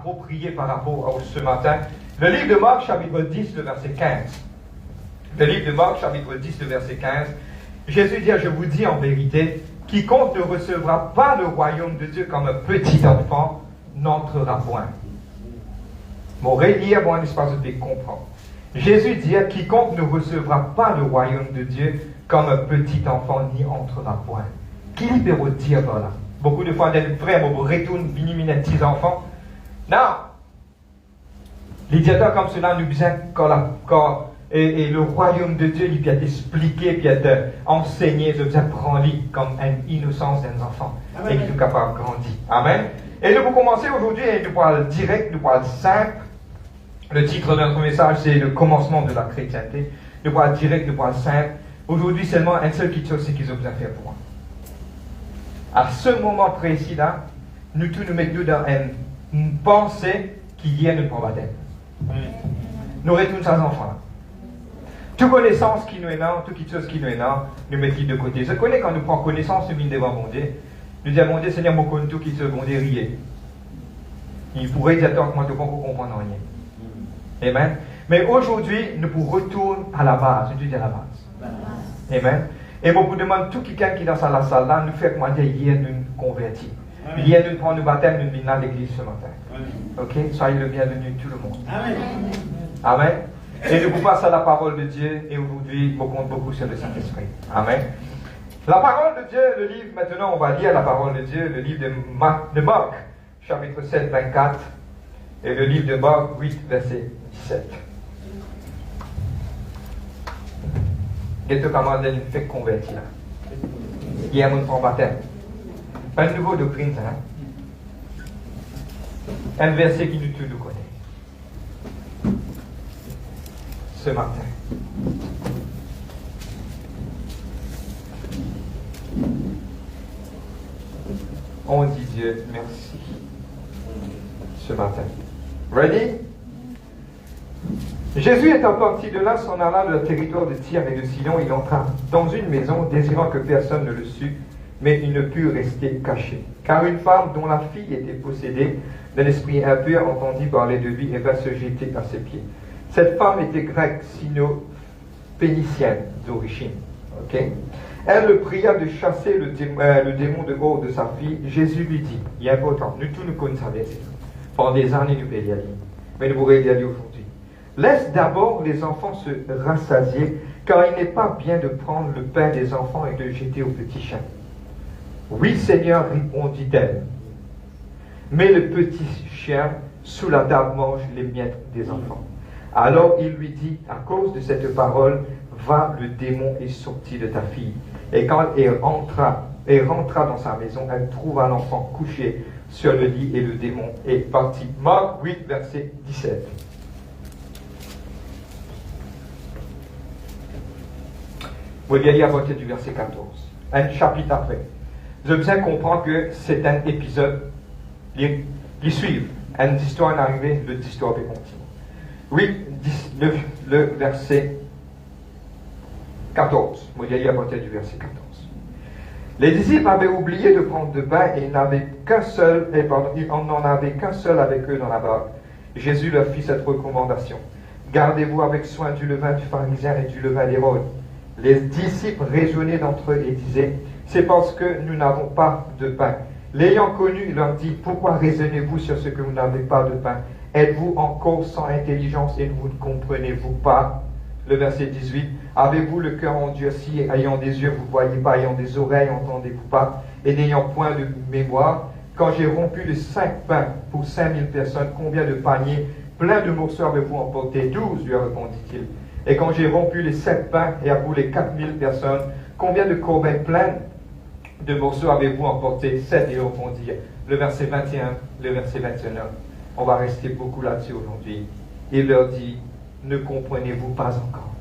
approprié par rapport à ce matin. Le livre de Marc, chapitre 10, le verset 15. Le livre de Marc, chapitre 10, le verset 15. Jésus dit, je vous dis en vérité, quiconque ne recevra pas le royaume de Dieu comme un petit enfant n'entrera point. Mon relire, mon espace de comprendre. Jésus dit, quiconque ne recevra pas le royaume de Dieu comme un petit enfant n'y entrera point. Qui peut dire par là? Beaucoup de fois, des frères me retournent, venir mes petits enfants. Non! Les directeurs comme cela nous disent et le royaume de Dieu, il peut être expliqué, il peut être enseigné, il peut être prendre comme une innocence d'un enfant. Amen. Et qu'il est capable de grandir. Amen. Et nous allons commencer aujourd'hui, et nous parlons direct, nous parlons simple. Le titre de notre message, c'est le commencement de la chrétienté. Nous parlons direct, nous parlons simple. Aujourd'hui, seulement un seul qui chose, c'est qu'ils ont besoin de faire pour moi. À ce moment précis-là, nous tous nous mettons dans une pensée qu'il y a une baptême. Nous retournons ces enfants-là. Toute connaissance qui nous est là, toute chose qui nous est là, nous mettons de côté. Je connais quand nous prenons connaissance, nous venons devant mon Dieu. Nous disons, mon Dieu, Seigneur, mon compte tout qui se bon rier. Il pourrait dire, attends, moi, je ne comprends rien. Amen. Mais aujourd'hui, nous pouvons retourner à la base. Je dis à la base. Amen. Et beaucoup de monde, tout quelqu'un qui est dans la salle là, nous fait comment dire, hier nous convertis. Hier nous prenons le baptême, nous venons à l'église ce matin. Ok? Soyez le bienvenu tout le monde. Amen. Amen. Et nous vous passons à la parole de Dieu et aujourd'hui, on compte beaucoup sur le Saint-Esprit. Amen. La parole de Dieu, le livre, maintenant on va lire la parole de Dieu, le livre de Marc, chapitre 7, 24, et le livre de Marc 8, verset 17. Et tout comment elle fait convertir là. Il y a un prend baptême. Pas une nouvelle doctrine, ça. Un verset qui nous tous nous connaît. Ce matin. On dit Dieu merci. Ce matin. Ready? Jésus étant parti de là, s'en alla dans le territoire de Tyr et de Sidon. Il entra dans une maison, désirant que personne ne le sût, mais il ne put rester caché. Car une femme dont la fille était possédée d'un esprit impur entendit parler de lui et vint se jeter à ses pieds. Cette femme était grecque, sino-pénicienne d'origine. Okay? Elle le pria de chasser le démon de hors de sa fille. Jésus lui dit, il est important, nous tous nous connaissons ça, pendant des années nous pouvons y aller, mais nous pourrons y aller aujourd'hui. Laisse d'abord les enfants se rassasier, car il n'est pas bien de prendre le pain des enfants et de le jeter aux petits chiens. Oui, Seigneur, répondit-elle. Mais le petit chien sous la table mange les miettes des enfants. Alors il lui dit, à cause de cette parole, va, le démon est sorti de ta fille. Et quand elle rentra dans sa maison, elle trouva l'enfant couché sur le lit et le démon est parti. Marc 8, verset 17. Vous allez aller à partir du verset 14. Un chapitre après. Vous avez besoin de comprendre que c'est un épisode qui suit. Une histoire est arrivée, l'histoire peut continuer. 8, le verset 14. Vous allez aller à partir du verset 14. Les disciples avaient oublié de prendre de pain et ils n'en avaient qu'un seul avec eux dans la barque. Jésus leur fit cette recommandation. Gardez-vous avec soin du levain du pharisien et du levain d'Hérode. Les disciples raisonnaient d'entre eux et disaient, c'est parce que nous n'avons pas de pain. L'ayant connu, il leur dit, pourquoi raisonnez-vous sur ce que vous n'avez pas de pain? Êtes-vous encore sans intelligence et vous ne comprenez-vous pas? Le verset 18, avez-vous le cœur endurci, ayant des yeux, vous ne voyez pas, ayant des oreilles, entendez-vous pas, et n'ayant point de mémoire? Quand j'ai rompu les 5 pains pour 5000 personnes, combien de paniers pleins de morceaux avez-vous emporté? 12, lui répondit-il. Et quand j'ai rompu les 7 pains et à vous les 4000 personnes, combien de corbeilles pleines de morceaux avez-vous emporté? 7, ils répondirent. Le verset 21, le verset 21. On va rester beaucoup là-dessus aujourd'hui. Il leur dit, ne comprenez-vous pas encore?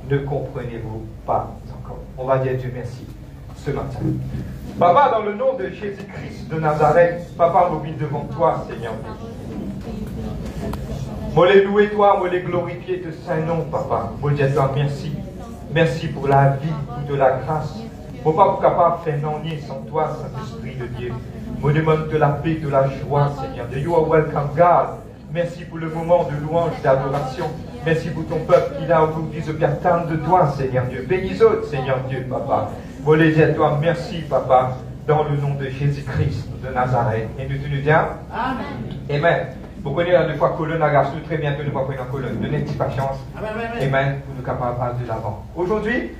Ne comprenez-vous pas encore? On va dire Dieu merci ce matin. Papa, dans le nom de Jésus-Christ de Nazareth, Papa, mobile devant toi, Seigneur. Moi les louer toi, moi les glorifier de Saint-Nom, Papa. Moi dire toi merci. Merci pour la vie, pour de la grâce. Mon pas capable de faire non sans toi, Saint-Esprit de Dieu. Mon demande de la paix, de la joie, Seigneur. De you are welcome, God. Merci pour le moment de louange, d'adoration. Merci pour ton peuple qui a aujourd'hui ce attend de toi, Seigneur Dieu. Bénis-eux, Seigneur Dieu, Papa. Moi, les dis à toi, merci, Papa, dans le nom de Jésus-Christ de Nazareth. Et nous te nous disons, Amen. Amen. Vous connaissez la deux fois colonne à garçon, très bientôt nous va prendre une colonne. Donnez une petite patience. Amen. Pour nous capables de aller de l'avant. Aujourd'hui,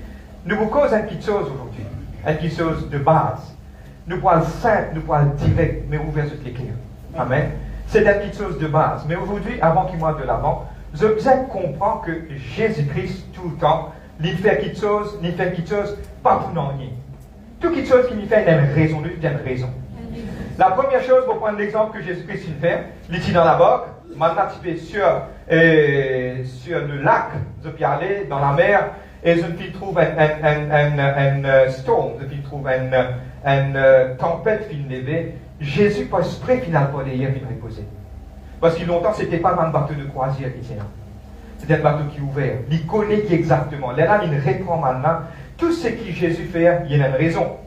nous vous causons une petite chose aujourd'hui. Une petite chose de base. Nous parlons simple, nous parlons direct, mais ouvert sur l'écrire. Amen. C'est une petite chose de base. Mais aujourd'hui, avant qu'il m'aille de l'avant, je vous comprends que Jésus-Christ, tout le temps, il fait quelque chose, pas pour non nier. Tout quelque chose qui lui fait une raison, il y a une raison. La première chose, pour prendre l'exemple que Jésus-Christ fait, il est dans la barque, maintenant tu sur le lac, je peux aller dans la mer, et je me trouve un storm, je me trouve une tempête qui levée. Jésus pas exprès finalement d'ailleurs il reposer. Parce que longtemps c'était pas un bateau de croisière qui était là. C'était un bateau qui est ouvert. Il connaît qui exactement. Là, il reprend maintenant tout ce que Jésus fait, il y a une raison.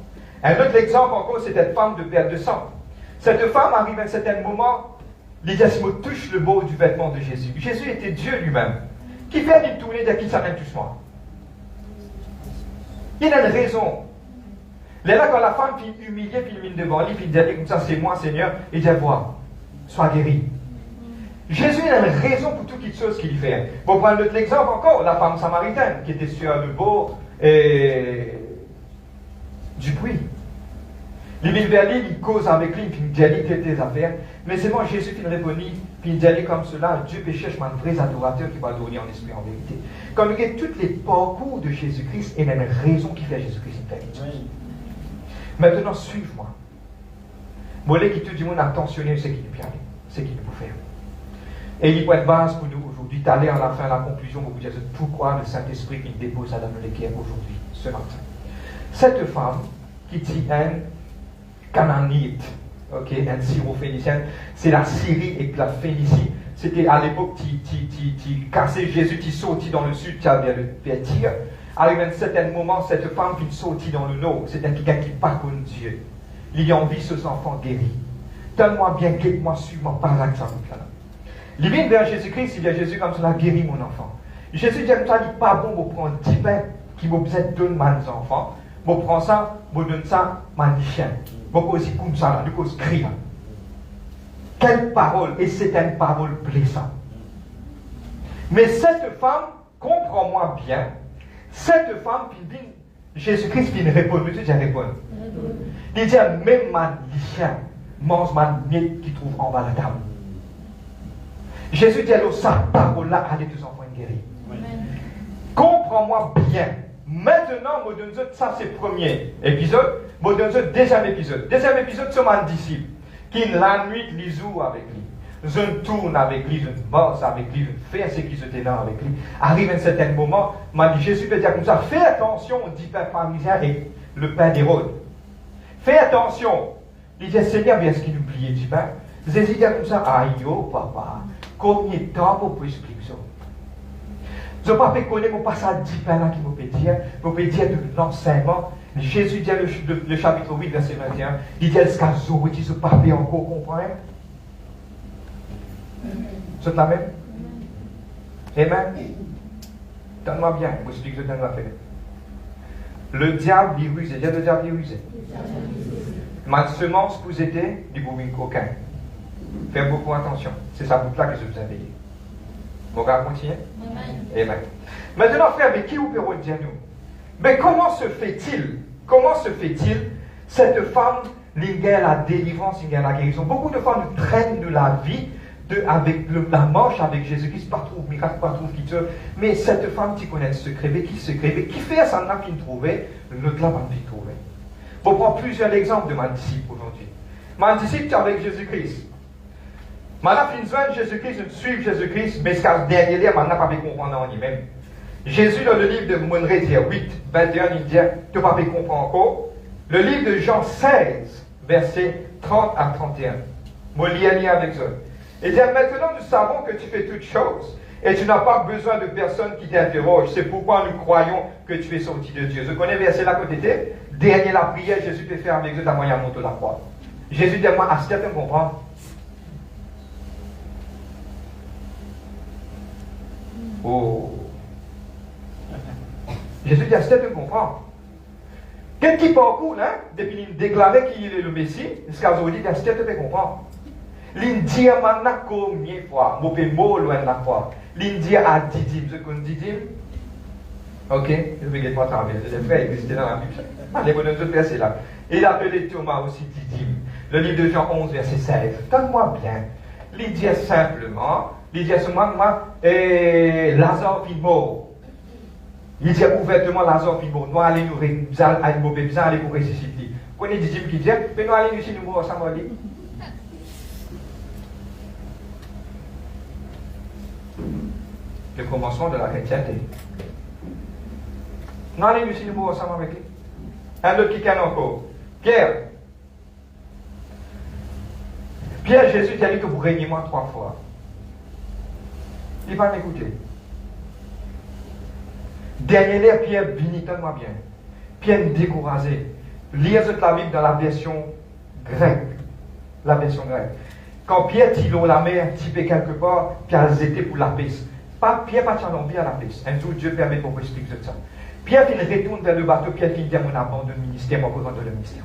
Un autre exemple encore, c'est cette femme de perte de sang. Cette femme arrive à un certain moment, les Yassimo touche le bord du vêtement de Jésus. Jésus était Dieu lui-même. Qui fait une tournée de qui s'amène tous moi. Il y a une raison. Là, quand la femme finit humiliée, puis mine devant lui, puis il dit comme ça, c'est moi, Seigneur, il dit vois, sois guéri. Jésus a une raison pour toutes les choses qu'il fait. Pour prendre l'autre exemple encore, la femme samaritaine qui était sur le bord du puits. Il vient vers lui, il cause avec lui, puis il dit quelques affaires. Mais c'est moi, Jésus qui répond, puis il dit comme cela, Dieu peut chercher un vrai adorateur qui va adorer en esprit en vérité. Comme il y a tous les parcours de Jésus-Christ, il y a une raison qui fait Jésus-Christ une telle chose. Maintenant, suive-moi. Moi, qui te dit, attentionné, c'est qu'il peut aller, c'est qu'il peut faire. Et il y a une base pour nous aujourd'hui, d'aller à la fin, à la conclusion, vous dire pourquoi le Saint-Esprit qui dépose à dans l'équerre aujourd'hui, ce matin. Cette femme qui dit un Canaanite, un syro-phénicien, c'est la Syrie et la Phénicie. C'était à l'époque, qui cassait Jésus, qui sortit dans le sud, qui avait le Tyr. Arrive à un certain moment, cette femme qui sortit dans le nord, c'est quelqu'un qui pas connu Dieu. Il a envie ses enfants guéris. Donne-moi bien, guide-moi, suis-moi, par là que ça vous plaît. Il vient vers Jésus-Christ, il dit à Jésus comme cela, guéris mon enfant. Jésus dit à ça, il n'est pas bon de prendre 10 pains qui me besoin de donner mes enfants. Je prends ça, je donne ça à mes chiens. Je aussi comme ça, je cause crier. Quelle parole, et c'est une parole blessante. Mais cette femme, comprends-moi bien, cette femme qui dit, Jésus-Christ qui répond, tu dis répondre. Il dit, même mes chiens mangent mes miettes qui trouvent en bas de la table. Jésus dit alors ça, parole-là, allez tous enfants guéris. Comprends-moi bien. Maintenant, je donne ça, c'est le premier épisode. Je donne le deuxième épisode. Deuxième épisode, c'est mon disciple qui la nuit les joue avec lui. Je tourne avec lui, je bosse avec lui, je fais ce qui se là avec lui. Arrive un certain moment, Jésus peut dire comme ça, fais attention au dit pain pharisien et le pain d'Hérode. Fais attention. Il dit, Seigneur, bien ce qu'il oubliait du pain. Jésus dit comme ça, aïe, papa, combien de temps pour expliquer ça? Je ne peux pas connaître mon passage 10 pains là qui me peut dire, de l'enseignement. Jésus dit le chapitre 8, verset 21, il dit, est-ce qu'à Zoé, tu ne peux pas encore comprendre? C'est la même? Amen? Donne-moi bien, je vous explique ce que je dois faire. Le diable, il ruse. Le diable, il ruse. Ma semence, vous aidez, du bourrine coquin. Faites beaucoup attention. C'est ça pour là que je vous ai payé. Mon gars, continuez? Amen. Maintenant, frère, mais qui vous peut redire nous? Mais comment se fait-il cette femme, l'ingère la délivrance, l'ingère la guérison? Beaucoup de femmes traînent de la vie avec la marche avec Jésus-Christ, pas trouve miracle, pas trouve qui mais cette femme qui connaît le secret, qui fait ça, qui ne trouvait, l'autre là, va ne trouver. Je vais prendre plusieurs exemples de ma disciple aujourd'hui. Ma disciple, c'est avec Jésus-Christ. Maintenant, fin Jésus-Christ, je suis Jésus-Christ, mais ce qu'à dernier lieu, maintenant, pas comprendre en lui-même. Jésus, dans le livre de Monré, 8, 21, il dit, tu ne vas pas comprendre encore. Le livre de Jean 16, versets 30 à 31. Moi, lis avec ça. Il dit, maintenant, nous savons que tu fais toutes choses, et tu n'as pas besoin de personne qui t'interroge. C'est pourquoi nous croyons que tu es sorti de Dieu. Je connais verset là côté, Derrière la prière, Jésus peut faire avec eux dans moyen monter la croix. Jésus dit à moi, à ce que tu comprends. Oh. Jésus dit à ce que tu comprends. Quel qui parcourt, hein, depuis qu'il déclarait qu'il est le Messie, jusqu'à aujourd'hui, il dit à ce que tu comprends. L'Indien m'a combien de fois, je peux mot loin de la fois. L'Indien a didim, ce qu'on dit didim. Ok, je vais pas travailler. Les frères existaient dans la Bible. Allez, vous donne ce verset là. Il appelait Thomas aussi didim. Le livre de Jean 11, verset 16. Donne-moi bien. Il dit simplement, moi, Lazare fit mort. Il dit ouvertement, Lazare fit mort. Nous allons nous aller pour ressusciter. Vous connaissez didim qui dit, mais nous allons ici nous mourir ensemble. Le commencement de la chrétienté. Nous allons ici nous mourir ensemble avec lui. Un autre qui canne encore. Pierre. Pierre, Jésus t'a dit que vous régnez moi 3 fois. Il va m'écouter. Dernier l'air, Pierre, binitez-moi bien. Pierre découragé. Lire la Bible dans la version grecque. La version grecque. Quand Pierre tire la mer, typé quelque part, Pierre était pour la piste. Pierre pas envie à la piste. Un jour, Dieu permet pour vous expliquer ça. Pierre, il retourne vers le bateau, Pierre, il dit à mon abandon le ministère, mon présent le ministère.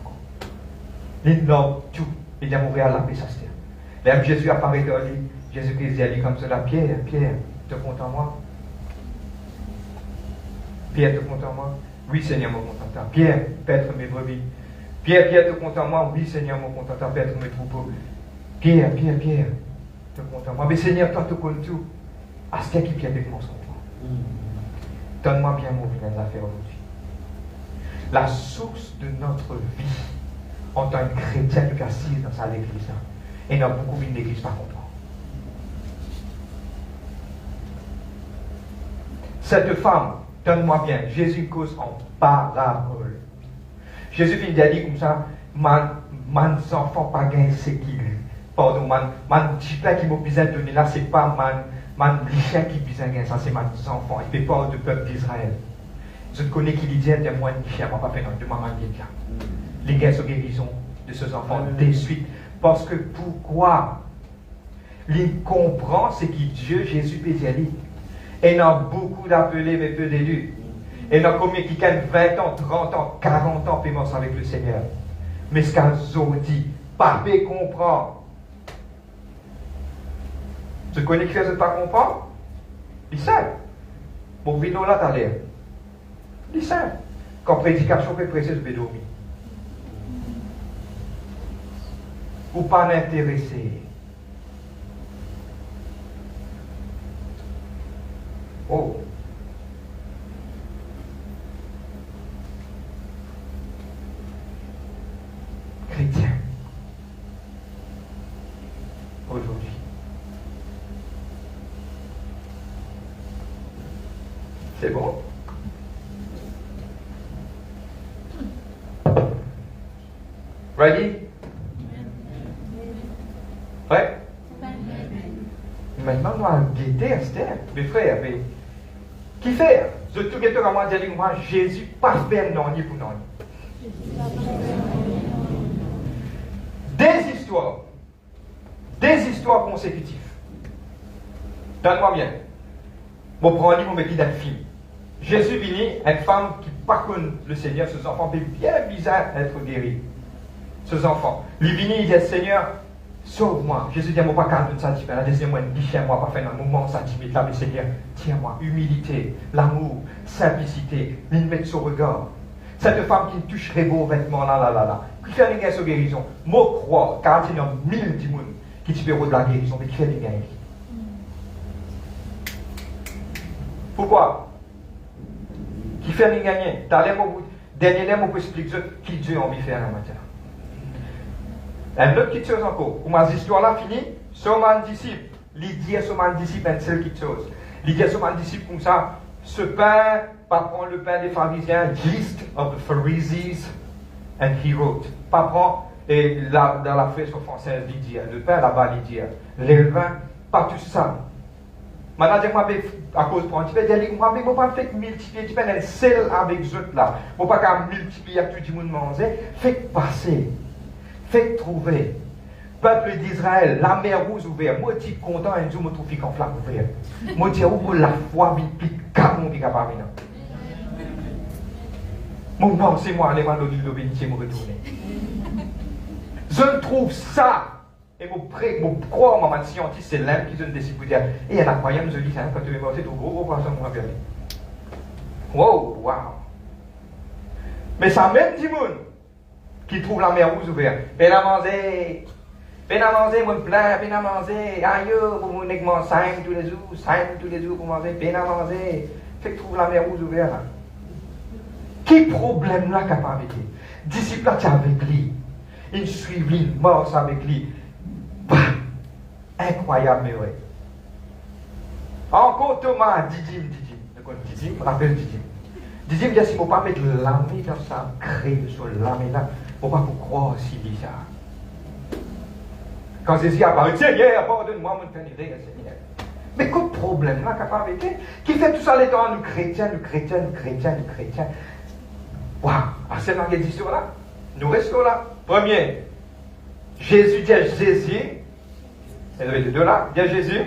Il nomme tout. Il dit à mourir à la piste à ce terre. Là, Jésus apparaît dans lui. Jésus-Christ dit à lui comme cela, Pierre, te compte en moi? Pierre, te compte en moi? Oui, Seigneur, mon contentant. Pierre, paître mes brebis. Pierre, te compte en moi? Oui, Seigneur, mon contentant, paître mes troupeaux. Pierre, te compte en moi. Mais Seigneur, toi, tu connais tout. À ce qui Pierre avec mon son. Donne-moi bien mon vie dans les affaires aujourd'hui. La source de notre vie, en tant que chrétien qui est assis dans sa l'église, et il y a beaucoup d'une église pas comprendre. Cette femme, donne-moi bien, Jésus cause en parabole. Jésus finit à dire comme ça, man enfants pas gagné ce qu'il. Pardon, man chipla qui m'a besoin de donner là, c'est pas man chien qui besoin de gagner ça, c'est man enfants. Il fait part du peuple d'Israël. Je connais qui dit de moi ni chien, pas fait non, de maman bien. Les gars sont guérison de ces enfants de suite. Parce que pourquoi? Il comprend ce que Dieu, Jésus peut dire. Et il y a beaucoup d'appelés, mais peu d'élus. Et il y a combien qui gagnent 20 ans, 30 ans, 40 ans, puis avec le Seigneur. Mais ce qu'ils ont dit, pas peut comprendre. Tu connais qui ne pas comprendre? Il sait. Bon, vino là, t'as l'air. Il sait. Quand prédication peut presser, je vais dormir. Ou pas l'intéressé. Oh. Chrétien. Aujourd'hui. C'est bon? Ready? Ouais? Maintenant, nous allons guetter Esther, mes frères, mais qui fait? Je tout guette à moi dire, moi, Jésus, pas faire non, ni pour non. Des histoires consécutives. Donne-moi bien. Bon, prends un livre, on me dit d'un film. Jésus vient, une femme qui pas connaît le Seigneur, ses enfants, mais bien bizarre d'être guéri. Ses enfants. Il vient, il dit, Seigneur, sauve-moi. Jésus dit, moi, pas 40 cm. La deuxième mois, il dit, moi, pas faire un moment centimètre là, mais Seigneur, tiens-moi. Humilité, l'amour, simplicité, il met son regard. Cette femme qui toucherait vos vêtements, là. Qui fait une guerre guérison. Moi, crois, car il y a 1000 démons qui te de la guérison, mais qui fait une guerre. Pourquoi? Qui fait une gagner? Dernier mot pour expliquer qui Dieu a envie de faire en matière. Un autre petite chose encore. Pour ma histoire là finie, sur mon disciple, l'idée sur mon disciple, une seule petite chose. L'idée sur mon disciple comme ça, ce pain, pas prendre le pain des pharisiens, list of the Pharisees, and he wrote. Pas prendre, et là, dans la fresque française, l'idée, le pain là-bas, l'idée, les vins, pas tout ça. Maintenant, moi, à cause de tu peux dire, moi, je ne peux pas faire multiplier, tu peux être seul avec les autres là. Je ne peux pas multiplier tout le monde manger. Faites passer, faites trouver. Peuple d'Israël, la mer rouge ouverte. Moi, je suis content, un jour, je me trouve en flamme ouverte. Moi, je dis, où la foi, je suis capable de faire ça. Mon nom, c'est moi, les mains de bénitier, me retourner. Je trouve ça. Et je crois, maman scientiste, c'est l'âme qui donne des dire. Et il y a la croyance, je dis, quand tu es mort, c'est tout gros poisson, mon appel. Wow, wow. Mais ça même dit, qui trouve la mer rouge ouverte. Ben à manger, moi plein, ben à manger. Aïe, pour mon nègre, 5 tous les jours pour manger, ben à manger. Fait que trouve la mer rouge ouverte. Quel problème là capable avec lui? Disciple là, tu es avec lui. Il suit lui, mort avec lui. Bah, incroyable, mais ouais. Encore Thomas, Didim. Didim, je me rappelle Didim. Didim dit si je ne peux pas mettre l'armée dans sa crème sur l'armée là, je ne peux pas vous croire si bizarre. Quand Jésus apparaît, Seigneur, pardonne-moi, mon pénéré, Seigneur. Mais quel problème là capable avec lui? Qui fait tout ça les temps, nous chrétiens. Waouh, c'est dans cette histoire-là. Nous restons là. Premier, Jésus dit à Jésus, il y avait les deux là, dit à Jésus,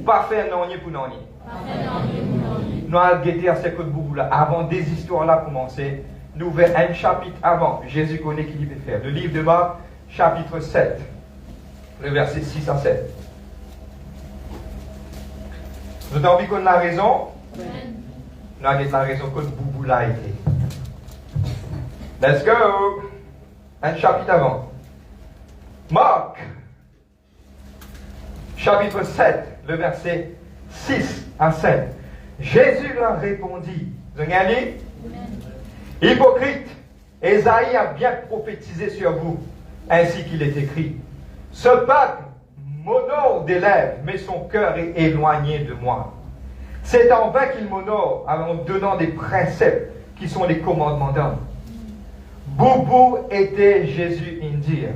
pas faire non ni pour non ni. Nous allons guetter à ce que de boubou là. Avant des histoires là commencer, nous verrons un chapitre avant. Jésus connaît qui devait faire. Le livre de Marc, chapitre 7, le verset 6 à 7. Vous avez envie qu'on ait la raison? Nous avons la raison que le boubou là a été. Let's go! Un chapitre avant. Marc, chapitre 7, le verset 6 à 7. Jésus leur répondit. Vous avez regardé? Hypocrite, Ésaïe a bien prophétisé sur vous, ainsi qu'il est écrit. Ce peuple m'honore des lèvres, mais son cœur est éloigné de moi. C'est en vain qu'il m'honore en donnant des préceptes qui sont les commandements d'homme. Boubou était Jésus indire.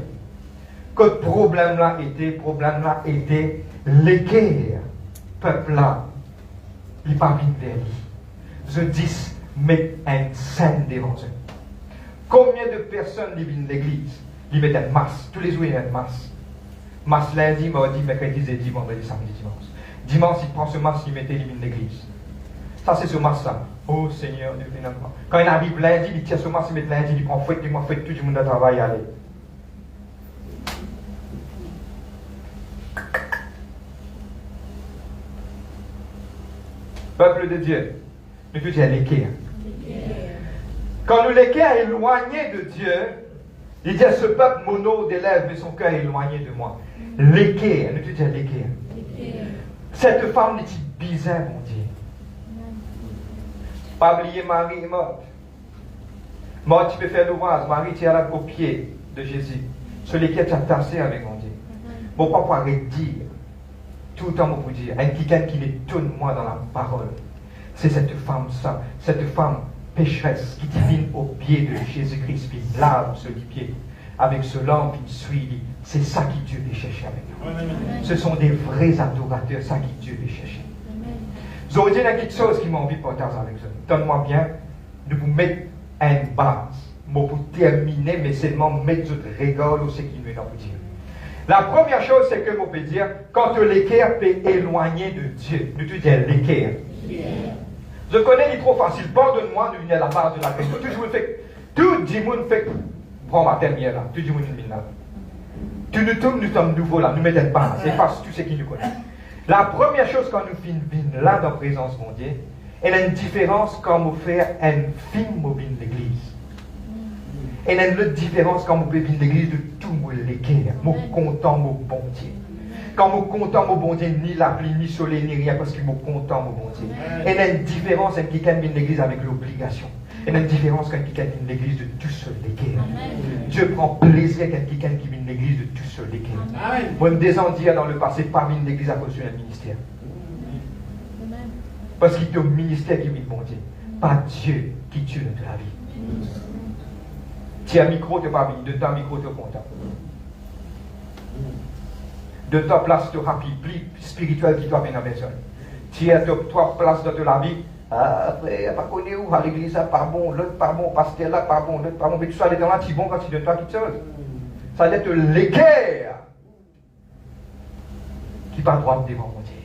Que le problème là était l'équerre. Peuple là, il n'est pas venu vers lui. Je dis, mettre une scène devant eux. Combien de personnes viennent de l'église? Ils mettent une masse. Tous les jours, il y a une masse. Masse lundi, mardi, mercredi, jeudi, vendredi, samedi, dimanche. Dimanche, il prend ce masse, il met de l'église. Ça, c'est ce masse là. Oh Seigneur, Dieu finalement. Quand il arrive lundi, il tire ce masse, il met lundi, il prend fouette, tout le monde à travailler, aller. Peuple de Dieu, nous tout est l'équerre. Quand nous l'équerre est éloigné de Dieu, il dit à ce peuple monod des lèvres, mais son cœur est éloigné de moi. L'équerre, nous tout est l'équerre. Cette femme n'est pas bizarre, mon Dieu. Pas oublier Marie est morte. Morte, tu peux faire l'ouvrage. Marie, tu es là au pied de Jésus. Sur lesquels tu as tassé avec mon Dieu. Mon papa arrête de dire, tout le temps, pour dire, un quelqu'un qui l'étonne moi dans la parole. C'est cette femme, ça, cette femme pécheresse qui divine au pied de Jésus-Christ, qui lave sur les pieds. Avec ce lampe, il suit. C'est ça qui Dieu veut chercher avec nous. Ce sont des vrais adorateurs, ça qui Dieu veut chercher. Vous aurez dit quelque chose qui m'a envie de partager avec vous. Donne-moi bien de vous mettre une base. Pour terminer, mais seulement mettre votre régale ou ce qui me vous dire. La première chose, c'est que vous pouvez dire, quand l'équerre peut éloigner de Dieu, nous te disons l'équerre. Je connais les trop facile. Pardonne-moi de venir à la base de la question. Tout le monde fait, prends ma dernière là, tout le monde est là. Tout nous sommes nouveaux là, nous mettons pas, c'est pas tout ce qui nous connaît. La première chose quand nous venons là dans la présence de mon Dieu, il y a une différence quand on fait un film mobile de l'église. Il y a une autre différence quand on peut venir de l'église de tout l'équerre. Je suis content, mon bon Dieu. Quand je suis content, mon bon Dieu, ni la pluie, ni le soleil, ni rien, parce que je suis content, mon bon Dieu. Il y a une différence quand quelqu'un vient de l'église avec l'obligation. Il y a une différence quand quelqu'un vient de l'église de tout seul l'équerre. Dieu prend plaisir quand quelqu'un qui vient de l'église de tout seul l'équerre. Moi, je me descends dire dans le passé, pas venir de l'église à cause d'un ministère. Parce qu'il y a un ministère qui vient de mon Dieu. Pas Dieu qui tue notre vie. Tu as un micro, tu n'as pas mis. De ton micro, tu es content. De ta place, tu es rapide, plus spirituel qui doit venir à personne. Tu as trois places dans la vie. Ah, frère, pas connu où, à l'église, ça pas bon, l'autre pas bon, pasteur là, pas bon, l'autre pas bon. Mais tu sois allé dans là, tu es bon quand tu donnes toi quelque chose. Ça veut dire te l'équerre qui pas droit devant mon Dieu.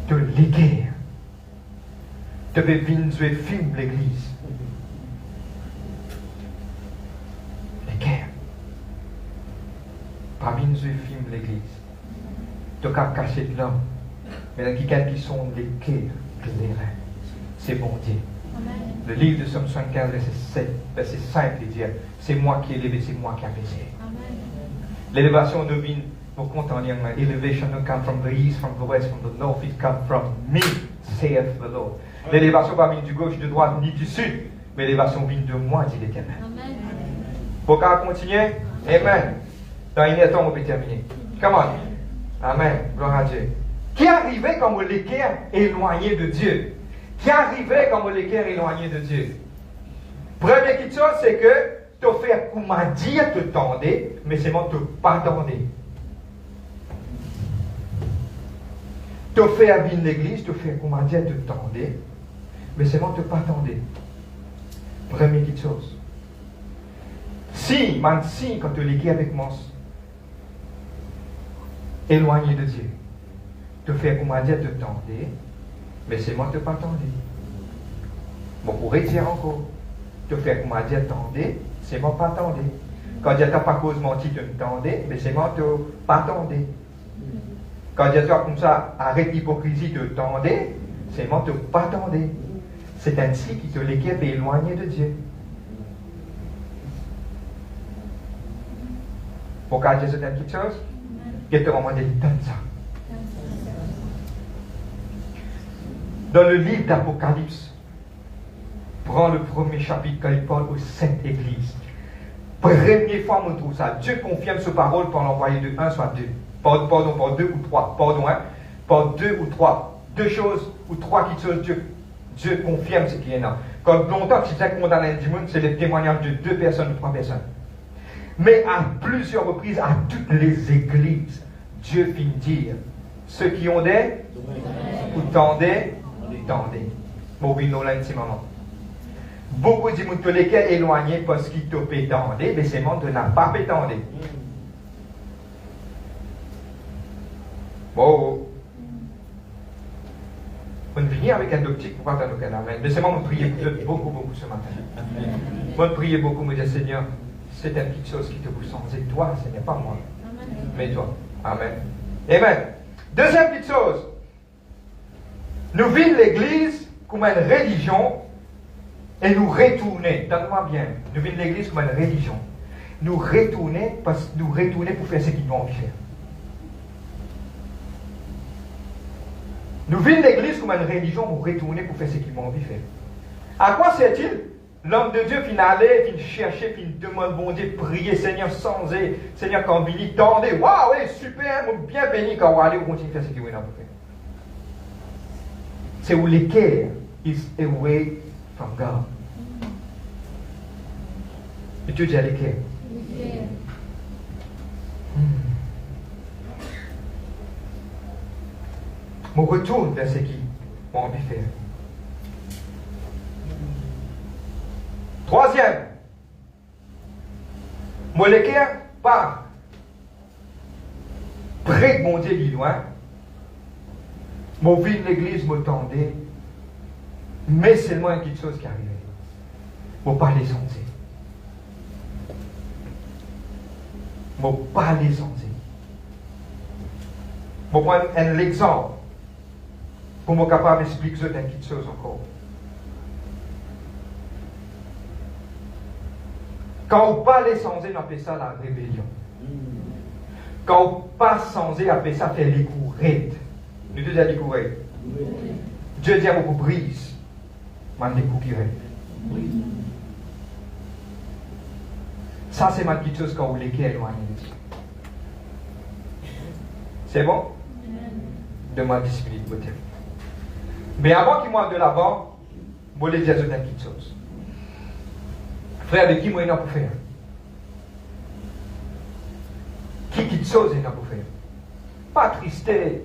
Te l'équerre. Tu peux venir jouer film l'église. L'équerre. Pas venir jouer film l'église. Tu as caché de l'homme. Mais il y a qui sont l'équerre de l'airain. C'est bon Dieu. Amen. Le livre de Somme 75, verset 5, il dit, c'est moi qui ai élevé, c'est moi qui ai abaissé. L'élévation devine, au compte en lien, elevation don't come from the east, from the west, from the north, it comes from me, saith the Lord. L'élévation va venir du gauche, de droite, ni du sud, mais l'élévation vient de moi, dit l'Éternel. Pour qu'on continue, Amen. Dans une temps, on peut terminer. Come on. Amen. Gloire à Dieu. Qui arrivait comme l'équerre éloigné de Dieu? Qui arrivait comme l'équerre éloigné de Dieu? Première chose, c'est que te faire comment dire te tendre, mais c'est moi te pardonner. Te faire venir l'église, te faire comment dire te tendre, mais c'est moi te pardonner. Première chose. Si, quand tu l'équerre avec moi, éloigné de Dieu, te faire comment dire te tendre, mais c'est moi te pardonner. Bon, pour dire encore, te faire comment dire tendre, c'est moi pas tendre. Quand Dieu t'a pas cause menti de me tendre, mais c'est moi te pas tendre. Quand Dieu t'a comme ça, arrête l'hypocrisie de tendre, c'est moi te pas tendre. C'est ainsi qu'il te l'équipe est éloigné de Dieu. Pourquoi Dieu c'est une petite chose? Il te demande de donner ça. Dans le livre d'Apocalypse, prends le premier chapitre quand il parle aux sept églises. Première fois, on trouve ça. Dieu confirme sa parole par l'envoyer de un soit deux. Pardon, par deux ou trois. Pardon, par deux ou trois. Deux choses ou trois qui choses, Dieu confirme ce qui est là. Quand longtemps, tu disais qu'on dans du monde, c'est le témoignage de deux personnes ou trois personnes. Mais à plusieurs reprises, à toutes les églises, Dieu finit dire ceux qui ont des ou tendez. Bon, oui, nous là, un petit moment. Beaucoup de gens lesquels éloignés parce qu'ils t'ont pétendé, mais c'est moi qui n'a pas pétendé. Bon. On vient avec un optique pour pas dans le amen. Mais c'est moi qui prie beaucoup ce matin. Moi, prier beaucoup, me dire Seigneur, c'est une petite chose qui te vous sens. Toi, ce n'est pas moi. Mais toi. Amen. Amen. Deuxième petite chose. Nous vivons l'église comme une religion et nous retourner. Donne-moi bien. Nous vivons l'église comme une religion. Nous retourner parce que nous retourner pour faire ce qu'ils nous ont fait. Nous vivons l'église comme une religion pour retourner pour faire ce qu'ils m'ont envie de faire. À quoi sert-il? L'homme de Dieu finit aller, finit chercher, finit demander bon Dieu, prier, Seigneur, sans Seigneur, quand il tendez, waouh, super, bien béni quand on va aller, on continue à faire ce qu'il veut faire. C'est où l'équerre is away from God. Et Dieu dit à l'équerre. Je retourne vers ce qu'ils ont envie de faire. Troisième, moi l'équerre part. Près de mon Dieu, il est loin. Mon vie de l'église me tendait, mais seulement une petite chose qui arrivait. Je ne pas les sonder. Je ne pas les sonder. Je vais prendre un exemple pour me capable d'expliquer une petite chose encore. Quand on parle sonder, on appelle ça la rébellion. Quand on passe sonder, on appelle ça faire les courettes. Nous deux les courettes. Dieu dit à beaucoup brise, man les courettes. Ça, c'est ma petite chose quand vous les qui est éloigné de Dieu. C'est bon? Demande discipline, peut-être. Mais avant qu'il m'en de l'avant, je voulais dire une petite chose. Frère, de qui moi il a pour faire? Qui quitte chose il a pour faire? Pas tristesse,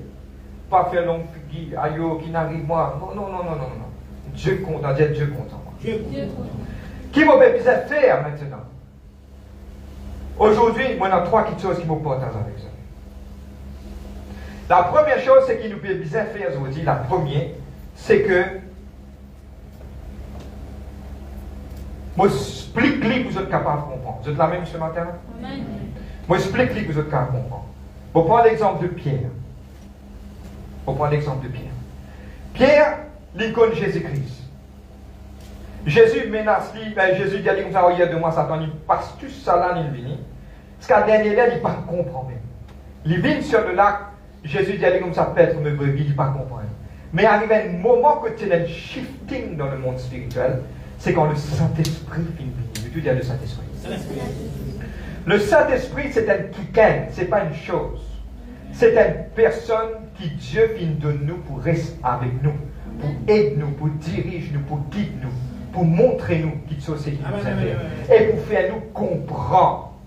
pas faire long qui n'arrive moi. Non, non, non, non, non, non. Dieu compte, Dieu compte en moi. Qui m'a besoin de faire maintenant? Aujourd'hui, moi, il y a trois choses qui me partagent avec ça. La première chose, c'est qu'il nous peut bien faire aujourd'hui. La première, c'est que moi, explique-lui que vous êtes capable de comprendre. Vous êtes là même ce matin? Amen. Moi, explique-lui que vous êtes capable de comprendre. On prend l'exemple de Pierre. Pierre, l'icône Jésus-Christ. Jésus menace lui, Jésus dit comme ça, hier de moi, Satan, il passe tout ça là, il vient. Parce qu'à dernier là, il ne pas comprendre même. Il vient sur le lac, Jésus dit comme ça, Pètre me brebis, il ne pas comprendre. Mais arrive un moment que tu as un shifting dans le monde spirituel, c'est quand le Saint-Esprit finit. Je veux dire le Saint-Esprit. Le Saint-Esprit, c'est un quiquin, ce n'est pas une chose. C'est une personne qui Dieu finit de nous pour rester avec nous, pour aider nous, pour diriger nous, pour guider nous, pour montrer nous qui sont ceux qui nous aiment. Et pour faire nous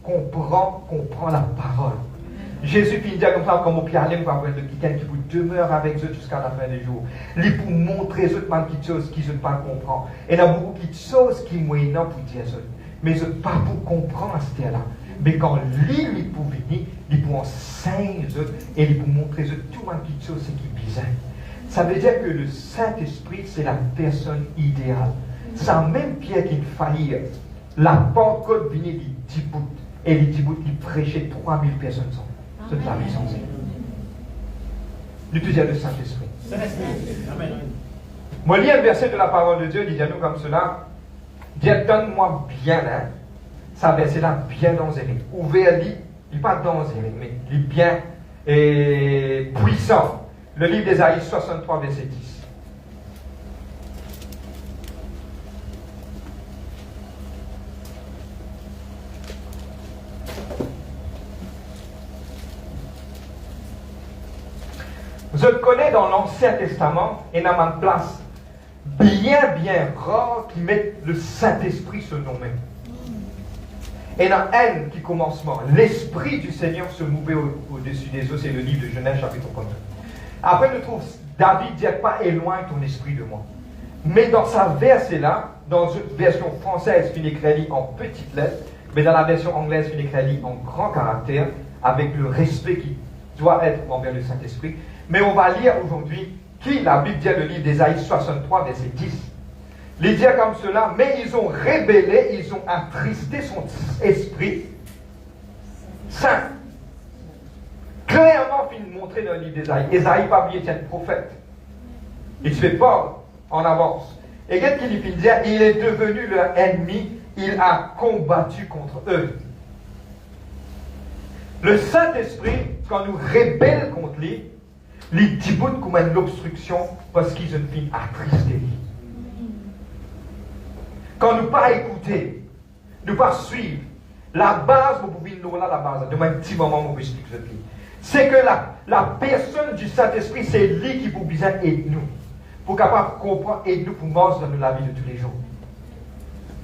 comprendre la parole. Jésus finit dire comme ça, comme au Pierre-Lem, pour avoir quelqu'un qui vous demeure avec eux jusqu'à la fin des jours. Il pour montrer aux autres qui choses qui ne pas comprendre. Et il y a beaucoup de choses qui moyennent pour dire ça. Mais ils ne pas pour comprendre ce là. Mais quand lui pour venir, il pour enseigner aux autres et il pour montrer aux autres tout le monde qui chose qui est bizarre. Ça veut dire que le Saint-Esprit, c'est la personne idéale. C'est même Pierre qui faillit. La Pentecôte venait des 10 bouts. Et les 10 bouts qui prêchaient 3000 personnes. C'est la puissance. Le deuxième, le Saint-Esprit. Moi, lis un verset de la parole de Dieu, il dit à nous comme cela. Dis, donne-moi bien là. Ça verset là, bien dangereux. Ouvert, il n'est pas dangereux, mais il est bien et puissant. Le livre d'Ésaïe 63, verset 10. Je connais dans l'Ancien Testament, et dans ma place, bien rare qui mettent le Saint-Esprit ce nom même. Et dans haine qui commencement, l'Esprit du Seigneur se mouvait au-dessus des eaux, c'est le livre de Genèse chapitre 1. Après, nous trouvons David dit pas éloigne ton esprit de moi. Mais dans sa verset-là, dans une version française, il écrit en petites lettres, mais dans la version anglaise, il écrit en grand caractère, avec le respect qui doit être envers le Saint-Esprit. Mais on va lire aujourd'hui qui la Bible dit, le livre d'Ésaïe 63, verset 10. Il dit comme cela, mais ils ont rébellé, ils ont attristé son esprit saint. Clairement, il montré dans le livre d'Ésaïe. Ésaïe, pas oublier, c'est un prophète. Il se fait pas en avance. Et qu'est-ce qu'il dit? Il est devenu leur ennemi, il a combattu contre eux. Le Saint-Esprit, quand nous rébellons contre lui, les petits bouts comme une obstruction parce qu'ils ont fini attristés. Quand nous pas écouter, nous pas suivre, la base, vous pouvez nous là la base, de un petit moment, vous expliquer. C'est que la personne du Saint-Esprit, c'est lui qui vous besoin aider nous. Pour capable de comprendre et nous pour marcher dans la vie de tous les jours.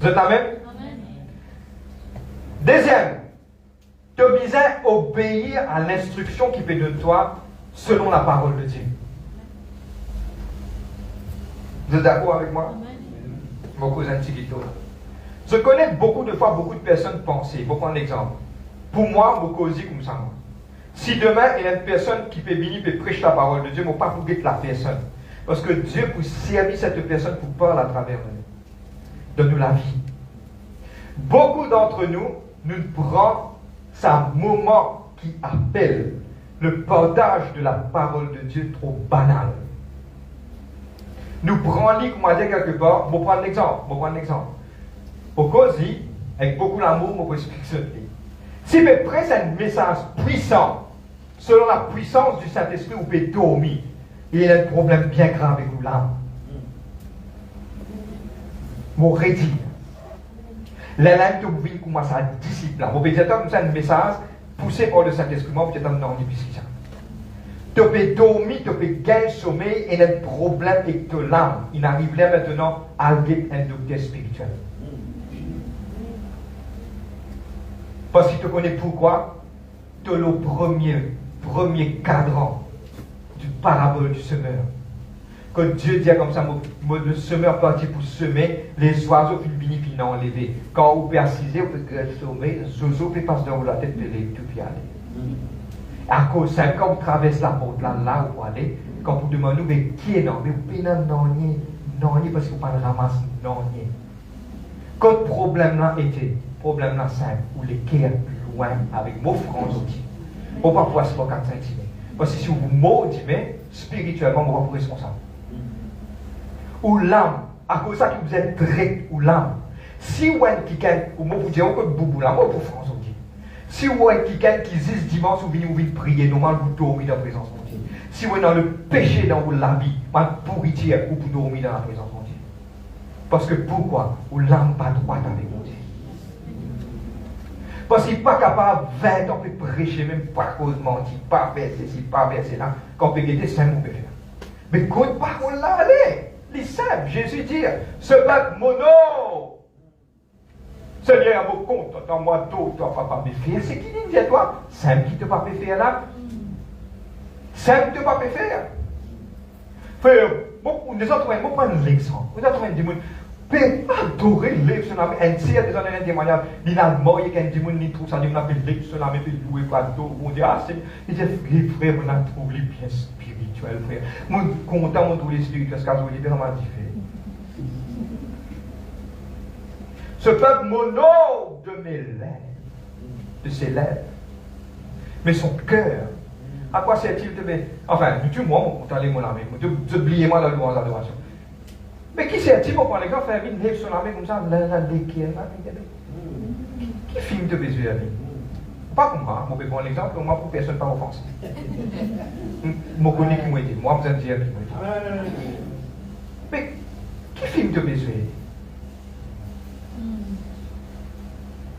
Vous êtes là même? Deuxième, tu as besoin d'obéir à l'instruction qui fait de toi selon la parole de Dieu. Vous êtes d'accord avec moi? Mon cousin Tigito. Je connais beaucoup de fois, beaucoup de personnes penser. Pour prendre l'exemple. Pour moi, je cause comme ça. Si demain, il y a une personne qui peut venir et prêcher la parole de Dieu, je ne vais pas forget la personne. Parce que Dieu peut servir cette personne pour parler à travers nous. Donne-nous la vie. Beaucoup d'entre nous, nous prenons ce moment qui appelle le partage de la parole de Dieu trop banal. Nous prenons l'île, comme on dit quelque part, je vais prendre l'exemple. Au cause, avec beaucoup d'amour, je vais expliquer ce que si vous prêtez un message puissant, selon la puissance du Saint-Esprit, vous pouvez dormir. Il y a un problème bien grave avec vous là. Vous redire. Les lames que vous venez commencer à discipler. Vous pouvez dire comme ça un message poussé par le Saint-Esprit, vous pouvez dire non, plus que ça. Tu peux dormir, tu peux gagner sommeil et il y a un problème avec ton âme. Il arrive là maintenant à aller un docteur spirituel. Parce qu'il te connaît pourquoi? Tu es le premier cadran du parabole du semeur. Quand Dieu dit comme ça, le semeur parti pour semer, les oiseaux finissent bien enlever. Quand vous pouvez assiser, vous pouvez sommer, les oiseaux peuvent passer dans la tête de l'équipe, tout peut aller. À cause de ça, quand vous traversez la porte là, vous pouvez aller, quand vous demandez, mais qui est non, mais vous pouvez non, parce que vous ne pouvez pas ramasser non. Quand le problème là était, problème là simple, ou les quais plus loin avec mon France aussi. On ne peut pas pouvoir se faire 4 cm. Parce que si vous maudissez, spirituellement, vous êtes responsable. Ou l'âme, à cause de ça que vous êtes direct, ou l'âme. Si vous êtes quelqu'un, ou moi vous dites, on peut boubou là, moi pour France aussi. Si vous êtes quelqu'un qui dit dimanche, vous venez prier, normalement vous dormez dans la présence de Dieu. Si vous êtes dans le péché dans la vie, ma pourriture, vous pouvez dormir dans la présence de Dieu. Parce que pourquoi? Ou l'âme pas droite avec Dieu. Parce qu'il n'est pas capable, 20 ans, de prêcher, même pas cause mentir, pas faire ceci, pas faire cela, quand on peut guetter 5 mots, faire. Mais quand parole là, allez, les simples, Jésus dit, ce peuple mono, Seigneur, mon compte, dans moi, d'autres, toi, papa, me faire, c'est qui dit, toi, simple qui te pas faire là, simple te pas faire. Frère, nous autres, on prend l'exemple, nous autres, on dit, peut adorer l'œuvre sur la main. Un tiers des années témoignage, il a mort, il y a des gens qui trouvent ça, il a fait l'œuvre sur la main, il louer pas d'eau. On dit, ah, c'est. Il dit, frère, on a trouvé bien spirituel, frère. Moi, content, on trouve les spirituels, ce qu'on dit, vraiment différent. Ce peuple mono de mes lèvres, de ses lèvres, mais son cœur, à quoi sert-il de mes. Enfin, tu moi, on t'allait mon ami, oubliez-moi la louange d'adoration. Mais qui c'est-il pour prendre l'exemple, faire une lèvre sur la main comme ça, la déquière, qui filme de besoin à lui? Pas pour moi, je peux prendre l'exemple, moi pour personne pas offensé. Je connais qui m'a été, moi je dire qui m'a été. Mais qui filme de besoin?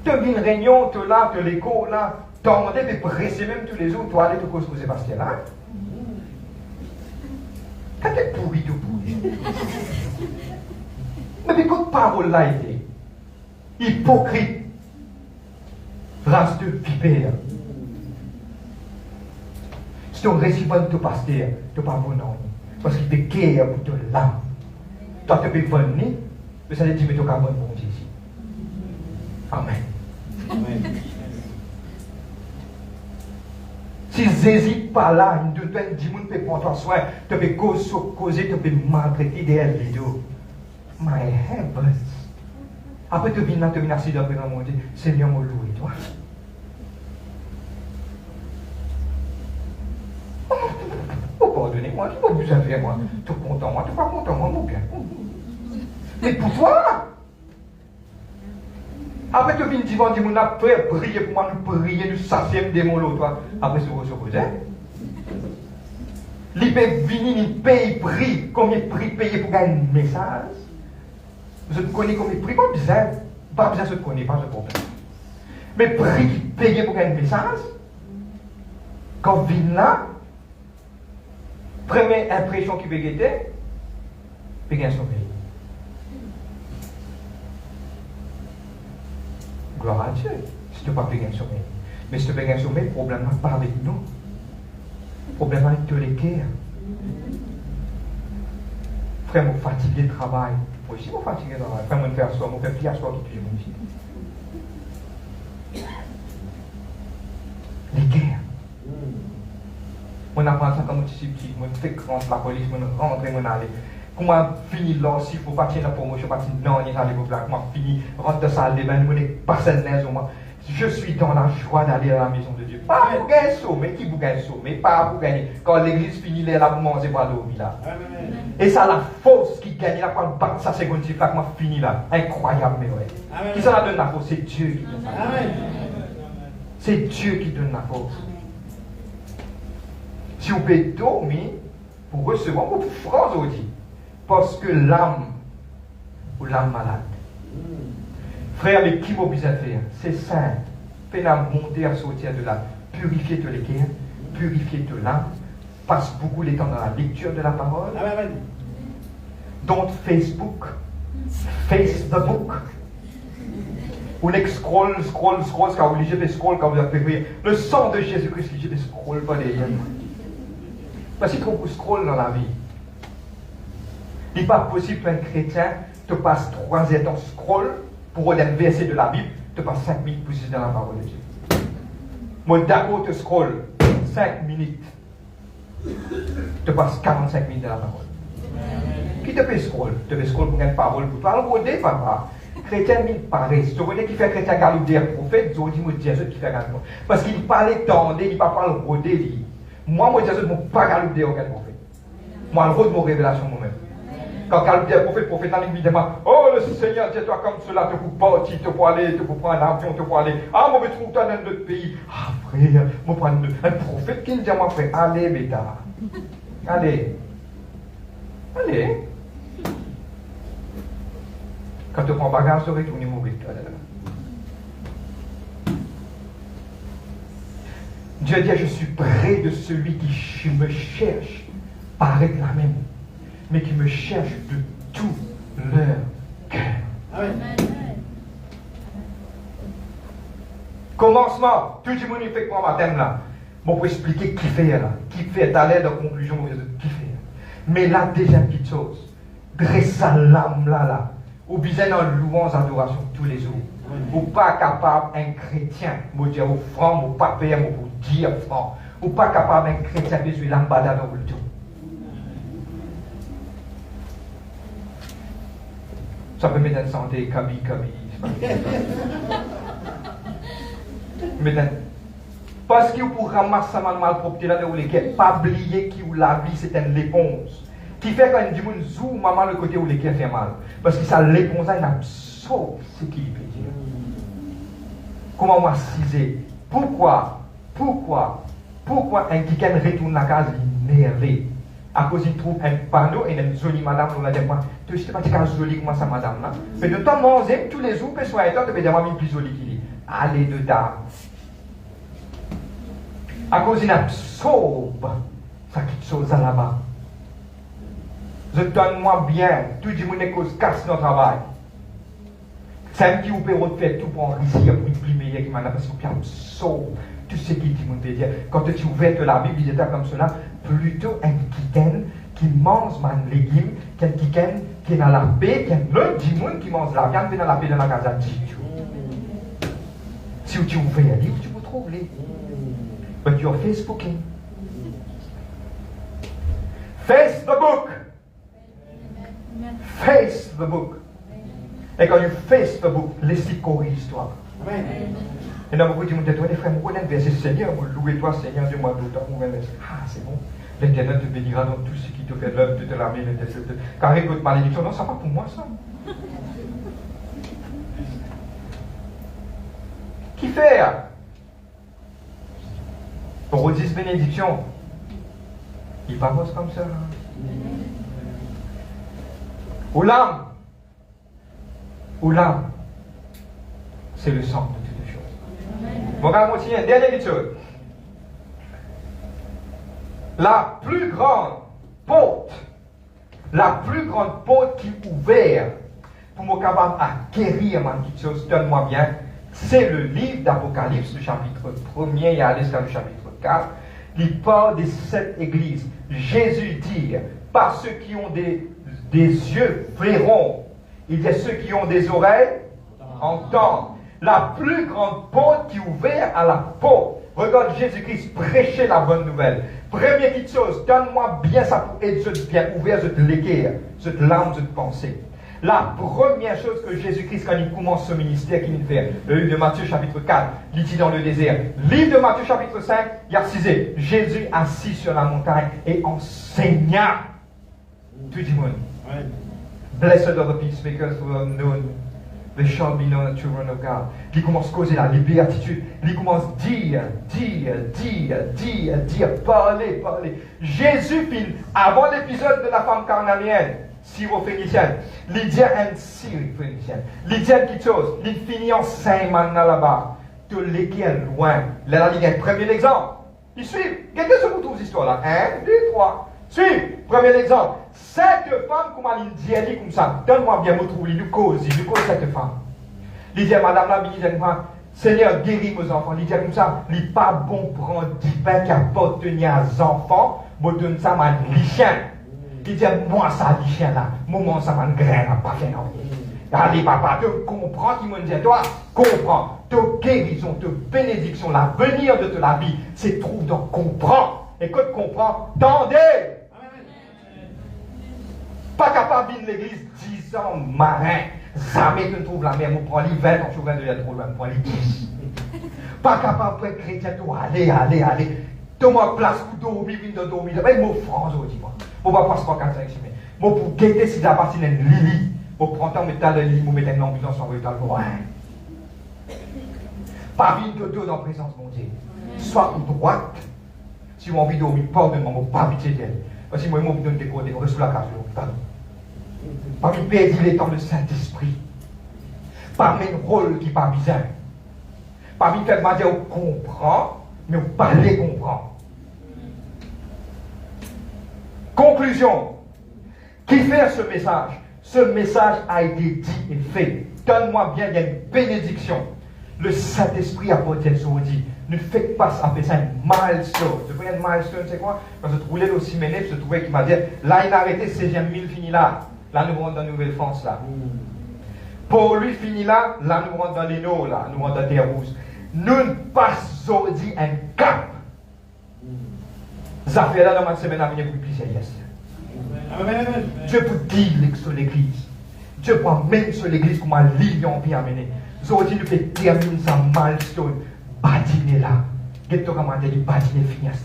Tu as une réunion, tu es là, tu as l'écho là, tu as demandé de presser même tous les autres, tu as allé te cause pour Sébastien là. Quand tu es pourri, tu es pourri. Mais écoute, parole là était hypocrite, race de vipère. Si tu récipient de ton pasteur, tu n'as pas bon nom. Parce qu'il te guère pour ton l'âme. Toi, tu peux venir, mais ça veut dire que tu n'as pas bon Dieu ici. Amen. Amen. Si n'hésite pas là, il te donne 10 personnes pour prendre soin, tu peux causer, tu peux maltraiter derrière les dos. My heavens. Après, tu viens là, tu viens assis dans le mon Dieu, Seigneur, mon loué, toi. Oh, pardonnez-moi, tu n'as pas besoin de faire, moi. Tu es content, moi, tu n'es pas content, moi, mon bien. Mais pour toi, après, tu viens dire, on a fait prier pour moi, nous prier, nous sacier des mots, toi. Après, tu te reposes. Il peut venir, il paye prix, combien de prix payer pour gagner un message. Vous connaissez combien de prix, pas besoin. Pas besoin de connaître, pas de problème. Mais prix qui paye pour gagner un message, quand vous venez là, première impression qui peut guetter, peut gagner son pays. Gloire à Dieu, si tu n'as pas pu gagner sommeil. Mais si tu peux gagner sommeil, le problème n'est pas avec nous. Le problème est avec tous les cœurs. Frère, je suis fatigué de travail. Moi aussi, je suis fatigué de travail. Frère, je vais faire ça, je vais faire pire à soi qui tue mon fils. Les guerres. On apprend ça comme je suis petit. Je fais contre la police, je rentre, je aller. Comment finir là, s'il faut pas tirer la promotion, pas tirer non, il y a des problèmes. Comment finir, rentre dans la salle de bain, je suis dans la joie d'aller à la maison de Dieu. Pas pour gagner sommet, qui vous gagne sommet, pas pour gagner. Quand l'église finit, elle a manger pour dormir là. Et ça, la force qui gagne là, quand battre ça, c'est comme si moi fini là. Incroyable, mais ouais. Qui ça la donne la force? C'est Dieu qui donne la force. C'est Dieu qui donne la force. Si vous pouvez dormir, pour recevoir, vous France aussi. Parce que l'âme, ou l'âme malade. Frère, mais qui m'a besoin de faire? C'est simple. Peine à monter, à sortir de là. Purifier tous les cœurs, purifier toute l'âme. Passe beaucoup de temps dans la lecture de la parole. Amen. Don't Facebook. Face the book. Vous scroll, quand vous obligé de scroll, quand vous avez fait le sang de Jésus-Christ, je vais scroll pas les yeux. Parce qu'il trouve scroll dans la vie. Il n'est pas possible qu'un chrétien te passe 3 heures dans scroll pour un verset de la Bible, te passe 5 minutes pour dans la parole de Dieu. Moi, d'accord, te scroll 5 minutes, te passe 45 minutes dans la parole. Qui te fait scroll? Te fait scroll pour une parole pour toi. Alors, rodé, papa. Chrétien, il paraît. Si tu connais qui fait chrétien, car il dit prophète, tu dis, moi, Dieu, qui fait gagner. Parce qu'il parlait tendé, il ne parle pas le rodé. Moi, Dieu, je ne pas gagner aucun prophète. Moi, le rôle de mon révélation moi-même. Quand il dit prophète, il me dit, oh, le Seigneur, dis-toi comme cela, te pour partir, te pour aller, te pour prendre un avion, te pour aller. Ah, moi, je trouve toi dans notre pays. Ah, frère, moi, prendre un prophète qui me dit à moi, frère, allez, bêta. Allez. Allez. Quand tu prends bagage, tu retournes mourir. Dieu dit, je suis près de celui qui me cherche, pas réclamer, mais qui me cherche de tout leur cœur. Amen. Commencement, tout le monde fait quoi matin là. Bon, pour expliquer qui fait là. Qui fait, d'aller dans la conclusion, qui fait. Mais là, déjà une petite chose. Dresse l'âme là. Ou bien dans louange, adoration tous les jours. Ou pas capable, un chrétien, me dire au franc, ou pas père, pour dire franc. Ou pas capable, un chrétien, de jouer l'ambada dans le tout. Ça peut mettre en santé, kabi. Parce que pour ramasser mal propreté là où les pas oublier que la vie c'est une réponse. Qui fait quand il dit moun zou maman le côté où les fait mal. Parce que ça l'éponge il absorbe ce qu'il peut dire. Comment on va ciser? Pourquoi un qui retourne la case énervé? À cause il trouve un panneau et une jolie madame, on va dire, tu sais pas si c'est jolie comme ça madame là. Mais de temps manger tous les jours, que soit étant, tu peux dire, plus jolie qu'il est. Allez dedans. À cause il absorbe ça qui chose là-bas. Je donne-moi bien, tout le monde est cause casse notre travail. C'est un petit ou peut faire tout pour enrichir, pour plus meilleur qui m'a parce qu'il absorbe tout ce qu'il dit, mon dire. Quand tu ouvres la Bible, il était comme cela, plutôt un qui mange des légumes, qu'un qui est dans la paix, qu'un autre qui mange la viande, qui est dans la paix de la casa. Si tu ouvres un livre, tu peux trouver. But you're Facebooking. Face the book. Face the book. Et quand tu face the book, laisse-y corriger l'histoire. Et dans beaucoup de gens, toi, les frères, vous connaissez verset Seigneur, vous louez toi, Seigneur, Dieu-moi d'autant, vous venez. Ah, c'est bon. L'Éternel te bénira dans tout ce qui te fait de l'œuvre, toute la vie, car écoute, malédiction, non, ça va pour moi, ça. Qui fait? Pour 10 bénédictions, il parle comme ça. Oulam, c'est le centre de toutes les choses. On va continuer. Dernière chose. La plus grande porte qui est ouverte pour me capable acquérir ma petite chose, donne-moi bien, c'est le livre d'Apocalypse, le chapitre 1er et à l'est du chapitre 4. Il parle des 7 églises. Jésus dit, pas ceux qui ont des yeux verront. Il dit ceux qui ont des oreilles entendent. La plus grande porte qui est ouverte à la porte. Regarde Jésus-Christ prêcher la bonne nouvelle. Première petite chose, donne-moi bien ça pour être bien ouvert, cette l'équerre, cette lame, cette pensée. La première chose que Jésus-Christ, quand il commence ce ministère qu'il fait, le livre de Matthieu chapitre 4, il dit dans le désert. Livre de Matthieu chapitre 5, il y a 6. Jésus assis sur la montagne et enseigna. Tout le monde. Blessed are the peacemakers who are known. They shall be known the children of God. Il commence à causer là, les béatitudes. Il commence à dire, parler. Jésus, avant l'épisode de la femme cananéenne, syrophénicienne, il dit un syrophénicienne. Il dit une petite chose, il finit en 5 maintenant là-bas. Tout l'équerre loin. Là, il y a un premier exemple. Il suit. Qu'est-ce que vous trouvez cette histoire-là? 1, 2, 3. Suivez. Premier exemple. 7 femmes, comment il dit comme ça? Donne-moi bien, vous trouvez, nous cause cette femme. Il dit, madame la ministre, Seigneur, guéris mes enfants. Il dit comme ça, il n'est pas bon prendre du pain qui appartenait aux enfants, mais donne ça à un chien. Il dit, moi, ça, les chien là, moment, ça m'a grain, n'a pas fait non. Allez, papa, tu comprends, qui m'a dit, toi, comprends. Ta guérison, ta bénédiction, l'avenir de la vie, c'est trouve dans comprends. Et quand tu comprends, tendez. Pas capable de l'église 10 ans marin. Jamais tu ne trouves la mer, on prend l'hiver quand tu viens de trop loin, on prend les 10. Pas capable pour être chrétien, allez. Donne-moi place pour dormir, de dormir. Mais moi, France, dis-moi. On va passer par 4-5 semaines. Moi, pour guetter si la partie d'une Lily, pour prendre un métal de Lily, pour mettre une ambulance en métal pour rien. Pas vite de dos dans la présence de mon Dieu. Soit ou droite, si vous avez envie de dormir, pardonne-moi, pas pitié d'elle. Parce que moi, je vous donne des cours, on reste sous la case, pardon. Pas me perdre les temps le Saint-Esprit. Pas mes rôle qui pas bizarre. Pas me faire dire on comprend, mais on parler comprend. Conclusion. Qui fait ce message? Ce message a été dit et fait. Donne-moi bien, il y a une bénédiction. Le Saint-Esprit apporte dit. Ne faites pas appeler ça une milestone. Vous voyez une milestone, c'est quoi? Quand je trouvais le Siménée, je trouvais qu'il m'a dit, là il a arrêté 16e mille fini là. Là nous rentrons dans la Nouvelle-France là. Pour lui fini là, là nous rentrons dans les Nord là, nous rentrons dans Terre Rouge. Nous passons dit un cap. Ça fait là dans ma semaine à venir pour plusieurs yes. Dieu peut dire sur l'église. Dieu peut même sur l'église comme un ligne en vie à mener. Aujourd'hui nous fait terminer sa milestone. Bâtiner là. Qu'est-ce que tu as dit? Bâtiner fini à ce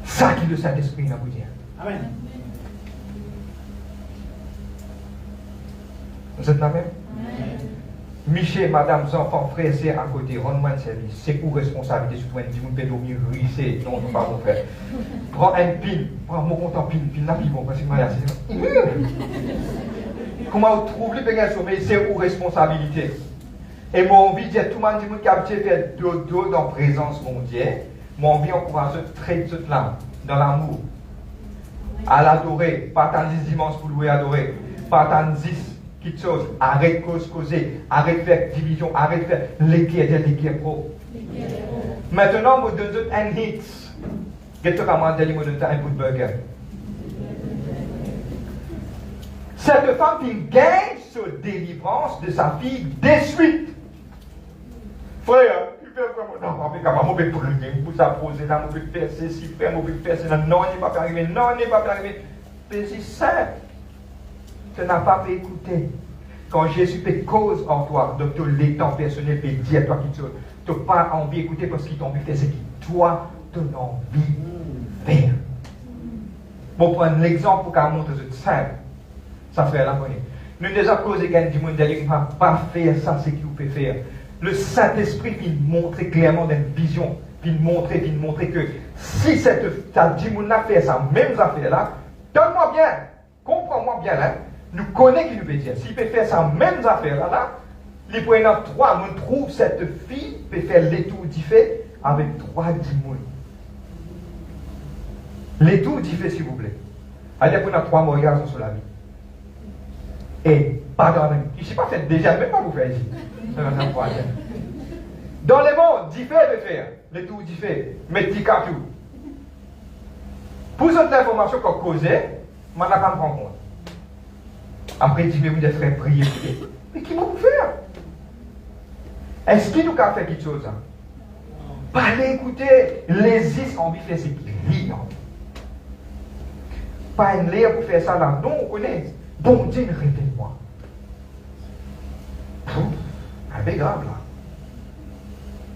ça qui le Saint-Esprit n'a pas dit. Amen. Vous êtes là même? Michel, madame, enfants, frères, c'est à côté, rends-moi un service. C'est pour responsabilité, surtout un petit monde peut dormir, risser. Non, non, pas mon frère. Prends un pin, prends mon compte en pin, là, puis bon, parce que moi, c'est. Comment vous trouvez le pékin sommeil, c'est pour responsabilité. Et mon envie de dire, tout le monde qui a fait dodo dans la présence mondiale, mon envie d'encourager très tout là, dans l'amour. À l'adorer, pas tant 10 dimanches pour louer adorer, pas tant 10 quelque chose, arrête de causer, arrête de faire division, arrête de faire l'équerre pro. Maintenant, je donne un hit. Qu'est-ce que je donne un bout de burger? Cette femme qui gagne sa délivrance de sa fille de suite. Frère, il fait vraiment, non, je ne peux pas prier, pour ça poser là, je peux faire ceci, frère, je peux faire cela, non, il n'est pas arrivé, non, il n'est pas arrivé. Mais c'est simple. Tu n'as pas pu écouter. Quand Jésus fait cause en toi, donc tu as l'étang personnel peut dire à toi quelque chose. Tu n'as pas envie d'écouter parce qu'il t'a envie de faire ce qui, toi, tu as envie de faire. Pour prendre l'exemple pour qu'on montre c'est simple. Ça fait la monnaie. Nous déjà causé du monde qui ne va pas faire ça, c'est ce qu'il peut faire. Le Saint-Esprit vient montrer clairement dans une vision, vient montrer que si cette dimoun-là fait ça, même affaire là, donne-moi bien, comprends-moi bien là, nous connaissons qui nous peut dire. S'il peut faire ça, même affaire là, les premiers 3, nous trouvons cette fille peut faire l'étour d'Ifé avec 3 dimouns. L'étour d'Ifé, s'il vous plaît. Allez, pour 3 moyens sur la vie. Et, pardon, je ne sais pas fait déjà, même pas vous faire ici. Dans le monde, d'Ifé de faire, l'étour d'Ifé, mais petit tout. Pour cette information qu'on causait, je n'en ai pas me rendre compte. Après, il dit, mais vous êtes frères, prier. Mais qui va vous faire? Est-ce qu'il nous a fait quelque chose? Parlez, écoutez, les is ont envie de faire ce qu'ils vivent. Pas une l'air pour faire ça là. Non, on connaît. Bon Dieu, révèle-moi. Un peu grave là.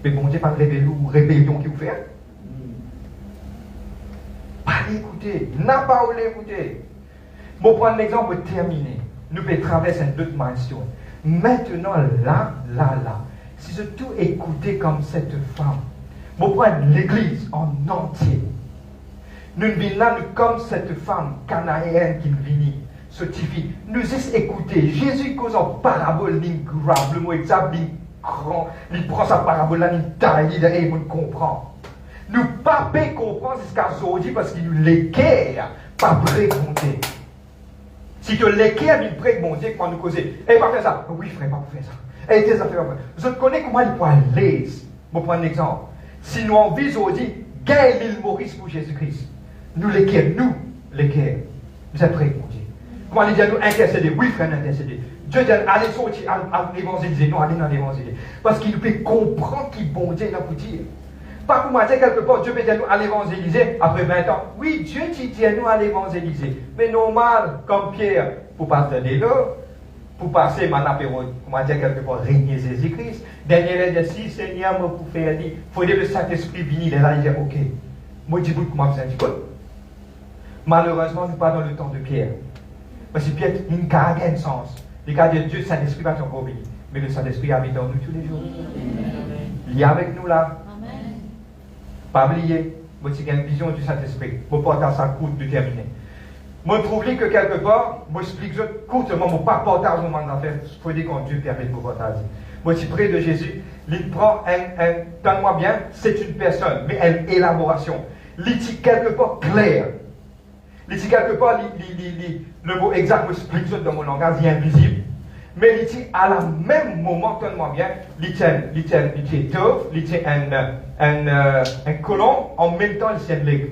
Mais bon Dieu, pas de rébellion qui vous fait. Parlez, écoutez. N'a pas voulu écouter. Bon, prendre l'exemple pour terminer. Nous pouvons traverser une autre milestone. Maintenant, là. Si je tout écouter comme cette femme, bon, prendre l'église en entier. Nous venons là, nous comme cette femme cananéenne qui vient, ce tifi. Nous juste écouter. Jésus cause en parabole, il grave, le mot exact, il grand, il prend sa parabole là, il taille, il comprend. Nous ne pouvons pas comprendre jusqu'à aujourd'hui parce qu'il nous l'équerre, pas prémonter. Si tu l'équerre, il prémonter quand nous causer. Eh, pas faire ça. Oui, frère, pas faire ça. Et tes affaires. Je connais comment il peut aller. Je vais prendre un exemple. Si nous en visons, dit, gagne l'île Maurice pour Jésus-Christ. Nous lesquels, vous êtes prêts, mon Dieu. Comment il dit à nous intercéder? Oui, frère, intercéder. Dieu dit, allez sortir, à évangéliser. Non, allez dans l'évangéliser. Parce qu'il nous fait comprendre qu'il bon Dieu là pour dire. Pas pour moi dire quelque part, Dieu peut dire nous à l'évangéliser après 20 ans. Oui, Dieu dit à nous à l'évangéliser. Mais normal, comme Pierre, pour passer de l'eau, pour passer mon apéro, comment dire quelque part, régner Jésus-Christ. Daniel a dit, si Seigneur me pour faire dire, il faut que le Saint-Esprit vienne. Et là, il dit, ok. Moi, je dis, comment vous êtes? Malheureusement, nous ne sommes pas dans le temps de Pierre. Parce que Pierre, il a un sens. Les gars de Dieu, le Saint-Esprit va encore venir. Mais le Saint-Esprit habite dans nous tous les jours. Il est avec nous là. Pas oublier, moi j'ai une vision du Saint-Esprit. Je porte à sa courte déterminée. Moi je trouve que quelque part, moi j'explique courtement, je ne pas partage mon affaire. Il faut dire quand Dieu permet de vous partager. Moi je suis près de Jésus, il prend donne-moi bien, c'est une personne, mais une élaboration. Il dit quelque part clair. Il dit quelque part, le mot exact, moi j'explique dans mon langage, il est invisible. Mais il dit à la même moment, donne-moi bien, il tient un colon, en même temps il tient l'aigle.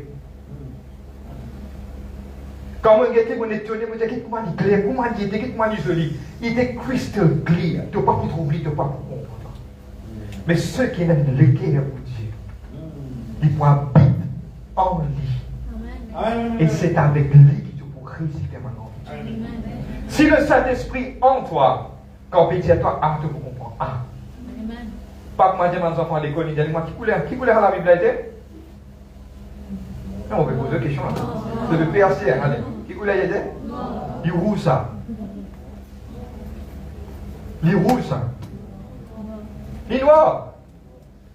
Quand on était, on est étonné, on dit comment il est clair, comment il était, comment il est joli. Il était crystal clear. Tu n'as pas pour trouver, tu n'as pas pour comprendre. Mais ceux qui aiment l'équerre pour Dieu, ils pourront habiter en lui. Et c'est avec lui que tu pourras résister maintenant. Si le Saint-Esprit en toi, quand il dit à toi, ah, tu peux comprendre. Ah. Pas que moi, je dis à mes enfants à l'école, ils disent, qui couleur la Bible était? Non, on va poser des questions. C'est le PRC, allez. Qui couleur il était? Il roule ça. Il roule ça. Il est noir.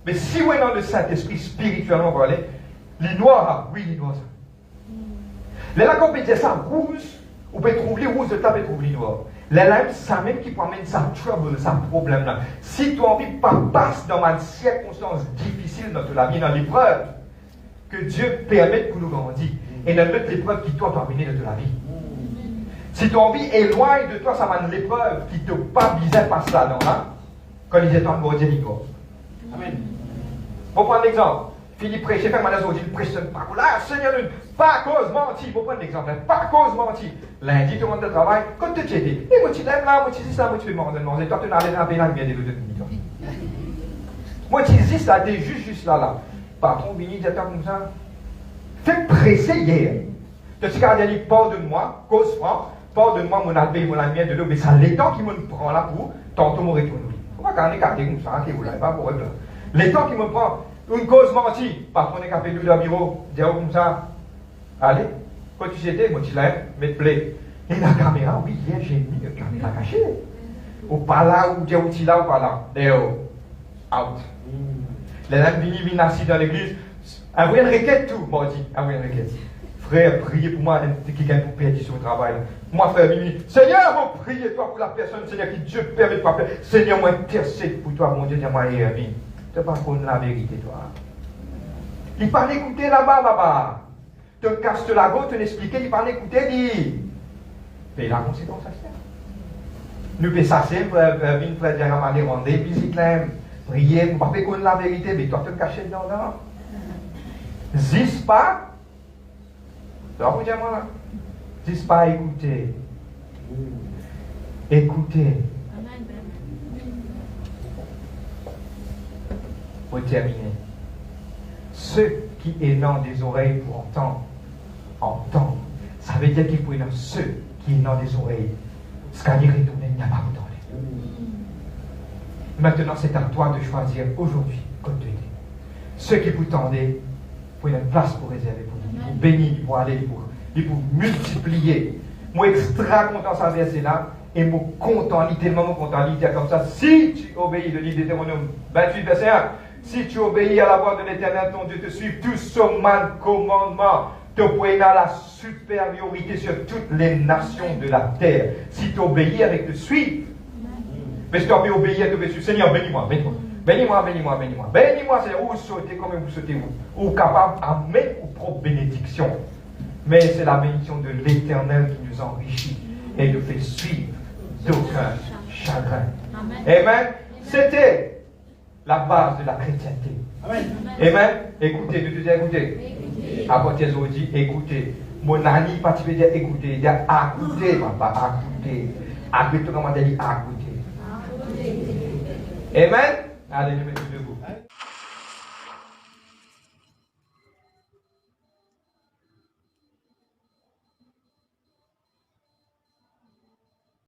Mais si on est dans le Saint-Esprit spirituellement, on va aller, il est noir, oui, il est noir ça. Les là, quand on dit ça, rouge, on peut trouver rouge de tape et trouver noir. Les lames, ça même qui peut amener sa trouble, sa problème là. Si tu as envie de pas passer dans une circonstance difficile dans la vie, dans l'épreuve, que Dieu permette pour nous grandir. Et dans l'autre épreuve qui doit terminer de la vie. Si tu as envie, éloigne de toi, ça va une épreuve qui ne te pas bizarre par ça, non, là, quand il est en mode Jéricho. Amen. Pour prendre l'exemple. Philippe prêchait, fait madame Zodi, il prêche pas. Là, Seigneur, pas cause menti. Pour prendre l'exemple, pas cause menti. Lundi, tout le monde de travail, quand tu t'es dit, moi tu t'aimes là, moi tu dis ça, moi tu fais manger. Toi, tu n'as rien à payer là, il y a des deux moi tu dis ça, t'es juste là. Patron, Bini, dit comme ça. Fais presser hier. Tu sais, quand il dit, pardonne-moi, cause franc, pardonne-moi, mon albé, mon ami de l'eau, mais ça, les temps qui me prend là pour, tantôt me retourne. Faut pas qu'on ait gardé comme ça, que vous l'avez pas pour eux. Les temps qui me prend, une cause mentie, patron, on est capé de bureau, dire comme ça. Allez, quand tu étais, moi tu l'aimes, mais plaît. Et la caméra, oui, hier j'ai mis une caméra cachée. Ou pas là, ou dire où tu là, ou pas là. Dehors, out. Les gens viennent assis dans l'église, envoyez une requête tout, bon dit, envoyez une requête. Frère, priez pour moi, quelqu'un pour perdition au travail. Moi, frère, Mimi, Seigneur, vous priez toi pour la personne, Seigneur, qui Dieu permet de faire. Seigneur, moi, intercède pour toi, mon Dieu, dis-moi, Hermine. Tu n'as pas connu la vérité, toi. Il parle écouter là-bas, baba. Tu casses la gauche, tu l'expliques, il parle écouter, dit. Mais la conséquence, ça se fait. Nous, ça, c'est, Hermine, frère, dire à ma rendre, visite là. Priez, vous ne pouvez pas connaître la vérité, mais toi, tu te caches dedans. Zis pas. Tu vas vous dire, moi, là. Zis pas, écoutez. Écoutez. Pour terminer. Ceux qui ont des oreilles pour entendre. Ça veut dire qu'il faut y avoir ceux qui ont des oreilles. Ce qu'il y a retourné, il n'y a pas autant. Maintenant, c'est à toi de choisir aujourd'hui, comme tu dis. Ceux qui vous tendaient, pour une place pour réserver pour vous. Pour bénir, pour aller, pour multiplier. Moi, extra content ça verset là, et moi content, tellement content, il dit comme ça, si tu obéis, le livre de Deutéronome 28, verset 1, si tu obéis à la voix de l'Éternel, ton Dieu te suit, tout ce man commandement, tu pourras la supériorité sur toutes les nations de la terre. Si tu obéis avec le suivre, mais si tu as obéi, tu vas suivre. Seigneur, bénis-moi, bénis-moi. Bénis-moi, bénis-moi, bénis-moi. Bénis-moi, c'est où sauter, comme vous sautez où. Ou capable d'amener vos propres bénédictions. Mais c'est la bénédiction de l'Éternel qui nous enrichit et nous fait suivre d'aucun chagrin. Amen. C'était la base de la chrétienté. Amen. Écoutez, nous disons écoutez. Apôtre Jésus dit écoutez. Mon ami, pas tu veux dire écoutez, il dit écoutez, papa, écoutez. Écoutez, comment tu dis écoutez. Amen. Allez, je mets tout debout.